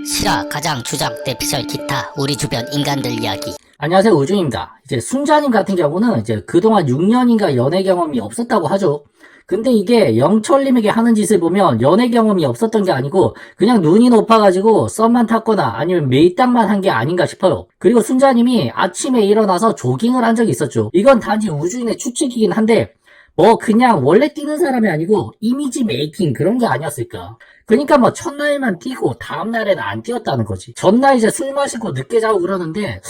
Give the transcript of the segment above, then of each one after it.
실화, 가장, 주장, 대피셜, 기타, 우리 주변 인간들 이야기. 안녕하세요, 우중입니다. 이제 순자님 같은 경우는 이제 그동안 6년인가 연애 경험이 없었다고 하죠. 근데 이게 영철님에게 하는 짓을 보면 연애 경험이 없었던 게 아니고 그냥 눈이 높아가지고 썸만 탔거나 아니면 밀당만 한 게 아닌가 싶어요. 그리고 순자님이 아침에 일어나서 조깅을 한 적이 있었죠. 이건 단지 우주인의 추측이긴 한데 뭐 그냥 원래 뛰는 사람이 아니고 이미지 메이킹 그런 게 아니었을까. 그러니까 뭐 첫날만 뛰고 다음날에는 안 뛰었다는 거지. 전날 이제 술 마시고 늦게 자고 그러는데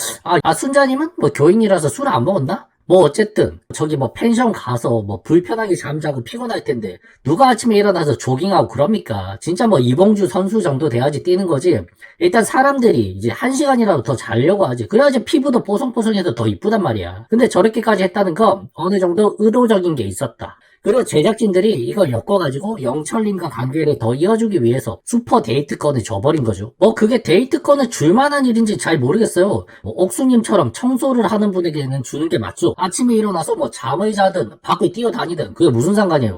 순자님은 뭐 교인이라서 술 안 먹었나? 뭐 어쨌든 저기 뭐 펜션 가서 뭐 불편하게 잠자고 피곤할 텐데 누가 아침에 일어나서 조깅하고 그럽니까? 진짜 뭐 이봉주 선수 정도 돼야지 뛰는 거지. 일단 사람들이 이제 1시간이라도 더 자려고 하지. 그래야지 피부도 뽀송뽀송해서 더 이쁘단 말이야. 근데 저렇게까지 했다는 건 어느 정도 의도적인 게 있었다. 그리고 제작진들이 이걸 엮어가지고 영철님과 관계를 더 이어주기 위해서 슈퍼 데이트권을 줘버린 거죠. 뭐 그게 데이트권을 줄만한 일인지 잘 모르겠어요. 뭐 옥수님처럼 청소를 하는 분에게는 주는 게 맞죠. 아침에 일어나서 뭐 잠을 자든 밖에 뛰어다니든 그게 무슨 상관이에요.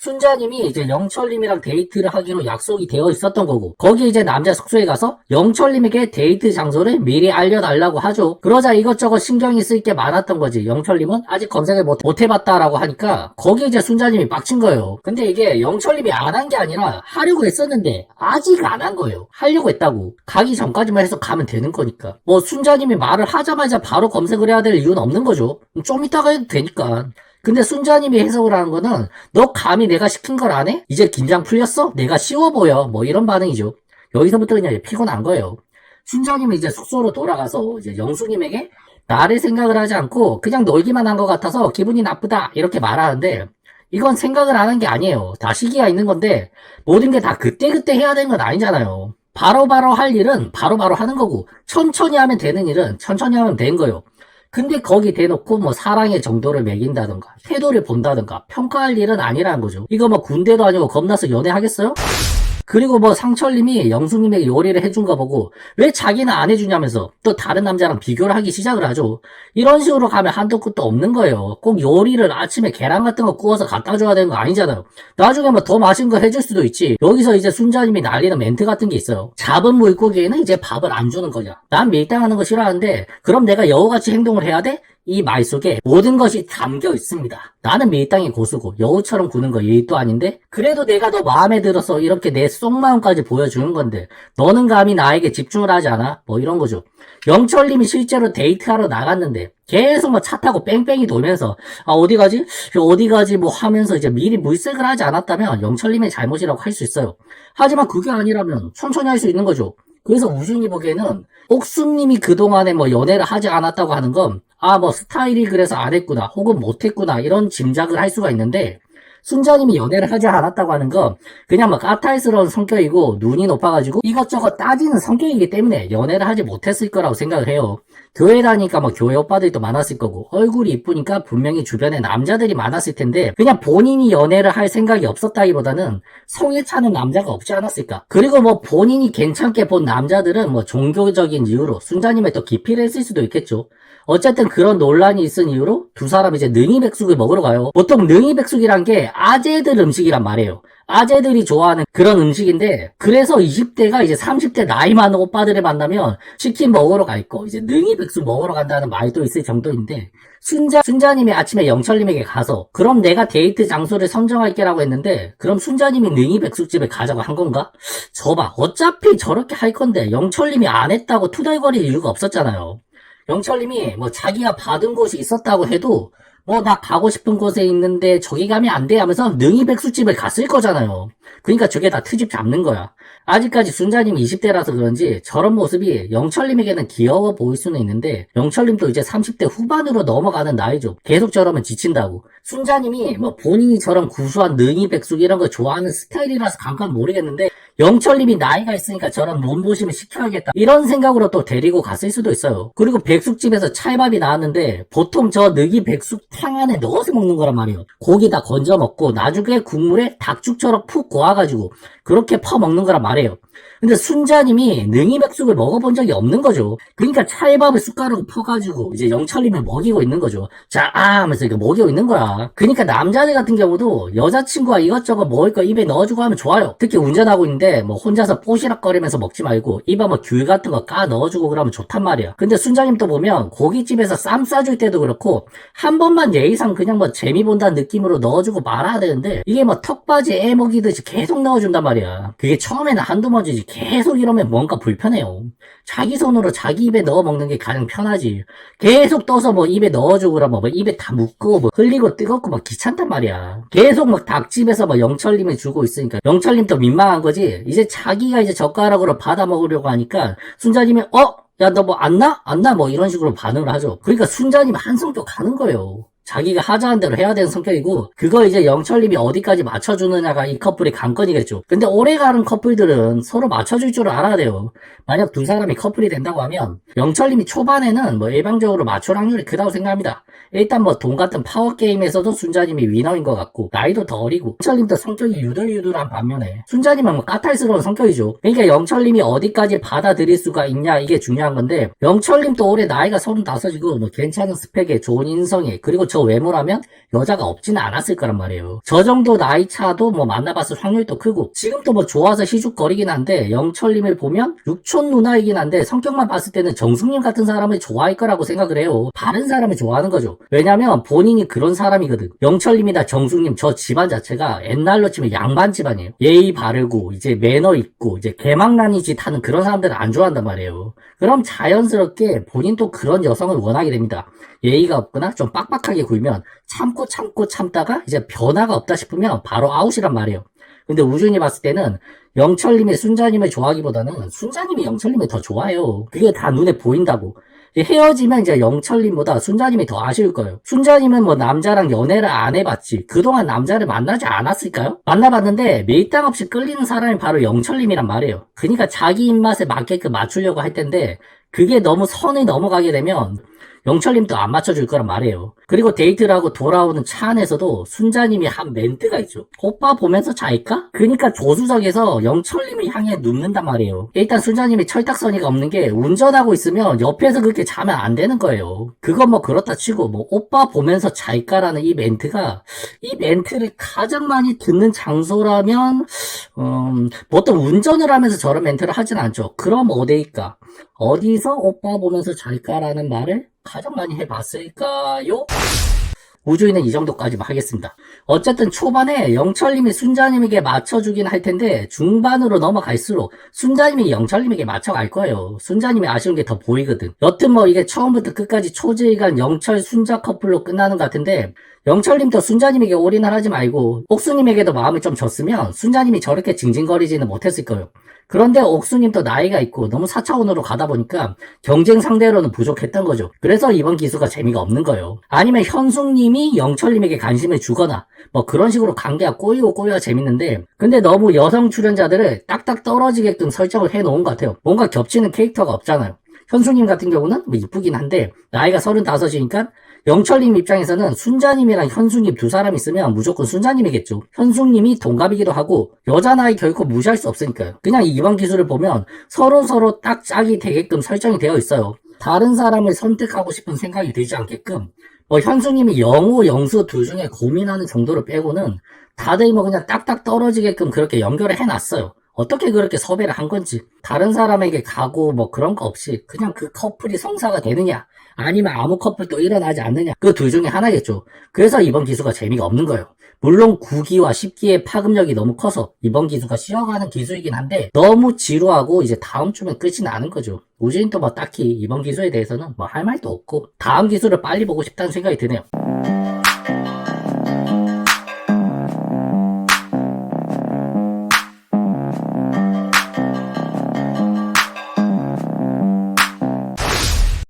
순자님이 이제 영철님이랑 데이트를 하기로 약속이 되어 있었던 거고 거기 이제 남자 숙소에 가서 영철님에게 데이트 장소를 미리 알려달라고 하죠. 그러자 이것저것 신경이 쓸 게 많았던 거지. 영철님은 아직 검색을 못 해봤다라고 하니까 거기 이제 순자님이 빡친 거예요. 근데 이게 영철님이 안 한 게 아니라 하려고 했었는데 아직 안 한 거예요. 하려고 했다고. 가기 전까지만 해서 가면 되는 거니까. 뭐 순자님이 말을 하자마자 바로 검색을 해야 될 이유는 없는 거죠. 좀 이따가 해도 되니까. 근데 순자님이 해석을 하는 거는 너 감히 내가 시킨 걸 안 해? 이제 긴장 풀렸어? 내가 쉬워 보여. 뭐 이런 반응이죠. 여기서부터 그냥 피곤한 거예요. 순자님은 이제 숙소로 돌아가서 이제 영수님에게 나를 생각을 하지 않고 그냥 놀기만 한 것 같아서 기분이 나쁘다 이렇게 말하는데 이건 생각을 하는 게 아니에요. 다 시기가 있는 건데 모든 게 다 그때그때 해야 되는 건 아니잖아요. 바로바로 할 일은 바로바로 하는 거고 천천히 하면 되는 일은 천천히 하면 되는 거예요. 근데 거기 대놓고 뭐 사랑의 정도를 매긴다던가 태도를 본다던가 평가할 일은 아니라는 거죠. 이거 뭐 군대도 아니고 겁나서 연애하겠어요? 그리고 뭐 상철님이 영수님에게 요리를 해준 거 보고 왜 자기는 안 해주냐면서 또 다른 남자랑 비교를 하기 시작을 하죠. 이런 식으로 가면 한도 끝도 없는 거예요. 꼭 요리를 아침에 계란 같은 거 구워서 갖다 줘야 되는 거 아니잖아요. 나중에 뭐 더 맛있는 거 해줄 수도 있지. 여기서 이제 순자님이 날리는 멘트 같은 게 있어요. 잡은 물고기에는 이제 밥을 안 주는 거냐. 난 밀당하는 거 싫어하는데 그럼 내가 여우같이 행동을 해야 돼? 이 말 속에 모든 것이 담겨 있습니다. 나는 밀당의 고수고 여우처럼 구는 거 일도 아닌데 그래도 내가 너 마음에 들어서 이렇게 내 속마음까지 보여주는 건데 너는 감히 나에게 집중을 하지 않아? 뭐 이런 거죠. 영철님이 실제로 데이트하러 나갔는데 계속 뭐 차 타고 뺑뺑이 돌면서 어디 가지 뭐 하면서 이제 미리 물색을 하지 않았다면 영철님의 잘못이라고 할 수 있어요. 하지만 그게 아니라면 천천히 할 수 있는 거죠. 그래서 우중이 보기에는 옥수님이 그동안에 뭐 연애를 하지 않았다고 하는 건 뭐 스타일이 그래서 안 했구나 혹은 못했구나 이런 짐작을 할 수가 있는데 순자님이 연애를 하지 않았다고 하는 건 그냥 막 까탈스러운 성격이고 눈이 높아가지고 이것저것 따지는 성격이기 때문에 연애를 하지 못했을 거라고 생각을 해요. 교회 다니니까 뭐 교회 오빠들도 많았을 거고 얼굴이 이쁘니까 분명히 주변에 남자들이 많았을 텐데 그냥 본인이 연애를 할 생각이 없었다기보다는 성에 차는 남자가 없지 않았을까. 그리고 뭐 본인이 괜찮게 본 남자들은 뭐 종교적인 이유로 순자님의 또 기피를 했을 수도 있겠죠. 어쨌든 그런 논란이 있은 이유로 두 사람이 이제 능이백숙을 먹으러 가요. 보통 능이백숙이란 게 아재들 음식이란 말이에요. 아재들이 좋아하는 그런 음식인데 그래서 20대가 이제 30대 나이 많은 오빠들을 만나면 치킨 먹으러 가 있고 이제 능이백숙 먹으러 간다는 말도 있을 정도인데 순자님이 아침에 영철님에게 가서 그럼 내가 데이트 장소를 선정할게라고 했는데 그럼 순자님이 능이백숙집에 가자고 한 건가? 저봐 어차피 저렇게 할 건데 영철님이 안 했다고 투덜거릴 이유가 없었잖아요. 영철님이 뭐 자기가 받은 곳이 있었다고 해도 뭐 나 가고 싶은 곳에 있는데 저기 가면 안 돼 하면서 능이백숙집을 갔을 거잖아요. 그러니까 저게 다 트집 잡는 거야. 아직까지 순자님이 20대라서 그런지 저런 모습이 영철님에게는 귀여워 보일 수는 있는데 영철님도 이제 30대 후반으로 넘어가는 나이죠. 계속 저러면 지친다고. 순자님이 뭐 본인이 저런 구수한 능이백숙 이런 거 좋아하는 스타일이라서 감각 모르겠는데 영철님이 나이가 있으니까 저런 몸보심을 시켜야겠다 이런 생각으로 또 데리고 갔을 수도 있어요. 그리고 백숙집에서 찰밥이 나왔는데 보통 저 능이백숙탕 안에 넣어서 먹는 거란 말이에요. 고기 다 건져 먹고 나중에 국물에 닭죽처럼 푹 고아가지고 그렇게 퍼 먹는 거란 말이에요. 근데 순자님이 능이백숙을 먹어본 적이 없는 거죠. 그러니까 찰밥을 숟가락으로 퍼가지고 이제 영철님을 먹이고 있는 거죠. 자, 하면서 이렇게 먹이고 있는 거야. 그러니까 남자들 같은 경우도 여자친구가 이것저것 먹을 거 입에 넣어주고 하면 좋아요. 특히 운전하고 있는데 뭐 혼자서 뽀시락거리면서 먹지 말고 입에 뭐 귤 같은 거 까 넣어주고 그러면 좋단 말이야. 근데 순자님 또 보면 고깃집에서 쌈 싸줄 때도 그렇고 한 번만 예의상 그냥 뭐 재미 본다는 느낌으로 넣어주고 말아야 되는데 이게 뭐 턱받이 애 먹이듯이 계속 넣어준단 말이야. 그게 처음에는 한두 번이지 계속 이러면 뭔가 불편해요. 자기 손으로 자기 입에 넣어 먹는 게 가장 편하지. 계속 떠서 뭐 입에 넣어주고 그러면 뭐 입에 다 묻고 뭐 흘리고 뜨겁고 막 귀찮단 말이야. 계속 막 닭집에서 뭐 영철님이 주고 있으니까 영철님도 민망한 거지. 이제 자기가 이제 젓가락으로 받아 먹으려고 하니까 순자님이 야, 너 뭐 안 나? 안 나? 뭐 이런 식으로 반응을 하죠. 그러니까 순자님 한 성격 가는 거예요. 자기가 하자한 대로 해야 되는 성격이고 그거 이제 영철님이 어디까지 맞춰주느냐가 이 커플의 관건이겠죠. 근데 오래가는 커플들은 서로 맞춰줄 줄 알아야 돼요. 만약 두 사람이 커플이 된다고 하면 영철님이 초반에는 뭐 일방적으로 맞출 확률이 크다고 생각합니다. 일단 뭐 돈 같은 파워게임에서도 순자님이 위너인 것 같고 나이도 더 어리고 영철님도 성격이 유들유들한 반면에 순자님은 뭐 까탈스러운 성격이죠. 그러니까 영철님이 어디까지 받아들일 수가 있냐 이게 중요한 건데 영철님도 올해 나이가 35이고 뭐 괜찮은 스펙에 좋은 인성에 그리고 저 외모라면 여자가 없지는 않았을 거란 말이에요. 저 정도 나이 차도 뭐 만나봤을 확률도 크고 지금도 뭐 좋아서 희죽거리긴 한데 영철님을 보면 육촌 누나이긴 한데 성격만 봤을 때는 정숙님 같은 사람을 좋아할 거라고 생각을 해요. 다른 사람을 좋아하는 거죠. 왜냐면 본인이 그런 사람이거든. 영철님이나 정숙님 저 집안 자체가 옛날로 치면 양반 집안이에요. 예의 바르고 이제 매너 있고 이제 개망나니 짓 하는 그런 사람들을 안 좋아한단 말이에요. 그럼 자연스럽게 본인도 그런 여성을 원하게 됩니다. 예의가 없거나 좀 빡빡하게 굴면 참고 참다가 이제 변화가 없다 싶으면 바로 아웃이란 말이에요. 근데 우준이 봤을 때는 영철님이 순자님을 좋아하기보다는 순자님이 영철님을 더 좋아해요. 그게 다 눈에 보인다고. 헤어지면 이제 영철님보다 순자님이 더 아쉬울 거예요. 순자님은 뭐 남자랑 연애를 안 해봤지. 그동안 남자를 만나지 않았을까요? 만나봤는데 밀당 없이 끌리는 사람이 바로 영철님이란 말이에요. 그러니까 자기 입맛에 맞게끔 맞추려고 할 텐데 그게 너무 선을 넘어가게 되면 영철님도 안 맞춰줄 거란 말이에요. 그리고 데이트를 하고 돌아오는 차 안에서도 순자님이 한 멘트가 있죠. 오빠 보면서 잘까? 그러니까 조수석에서 영철님을 향해 눕는단 말이에요. 일단 순자님이 철딱서니가 없는 게 운전하고 있으면 옆에서 그렇게 자면 안 되는 거예요. 그건 뭐 그렇다 치고 뭐 오빠 보면서 잘까라는 이 멘트가 이 멘트를 가장 많이 듣는 장소라면 보통 운전을 하면서 저런 멘트를 하진 않죠. 그럼 어디일까? 어디서 오빠 보면서 잘까라는 말을 가장 많이 해봤을까요? 우주인은 이 정도까지만 하겠습니다. 어쨌든 초반에 영철님이 순자님에게 맞춰주긴 할 텐데 중반으로 넘어갈수록 순자님이 영철님에게 맞춰갈 거예요. 순자님이 아쉬운 게 더 보이거든. 여튼 뭐 이게 처음부터 끝까지 초지일간 영철 순자 커플로 끝나는 것 같은데 영철님도 순자님에게 올인을 하지 말고 옥수님에게도 마음을 좀 줬으면 순자님이 저렇게 징징거리지는 못했을 거예요. 그런데 옥수님도 나이가 있고 너무 4차원으로 가다 보니까 경쟁 상대로는 부족했던 거죠. 그래서 이번 기수가 재미가 없는 거예요. 아니면 현숙님이 영철님에게 관심을 주거나 뭐 그런 식으로 관계가 꼬이고 재밌는데 근데 너무 여성 출연자들을 딱딱 떨어지게끔 설정을 해놓은 것 같아요. 뭔가 겹치는 캐릭터가 없잖아요. 현숙님 같은 경우는 뭐 이쁘긴 한데 나이가 35이니까 영철님 입장에서는 순자님이랑 현숙님 두 사람 있으면 무조건 순자님이겠죠. 현숙님이 동갑이기도 하고 여자 나이 결코 무시할 수 없으니까요. 그냥 이번 기술을 보면 서로 딱 짝이 되게끔 설정이 되어 있어요. 다른 사람을 선택하고 싶은 생각이 들지 않게끔 뭐 현숙님이 영호, 영수 둘 중에 고민하는 정도를 빼고는 다들 뭐 그냥 딱딱 떨어지게끔 그렇게 연결을 해놨어요. 어떻게 그렇게 섭외를 한 건지 다른 사람에게 가고 뭐 그런 거 없이 그냥 그 커플이 성사가 되느냐 아니면 아무 커플도 일어나지 않느냐 그 둘 중에 하나겠죠. 그래서 이번 기수가 재미가 없는 거예요. 물론 9기와 10기의 파급력이 너무 커서 이번 기수가 쉬어가는 기수이긴 한데 너무 지루하고 이제 다음 주면 끝이 나는 거죠. 우진도 뭐 딱히 이번 기수에 대해서는 뭐 할 말도 없고 다음 기수를 빨리 보고 싶다는 생각이 드네요.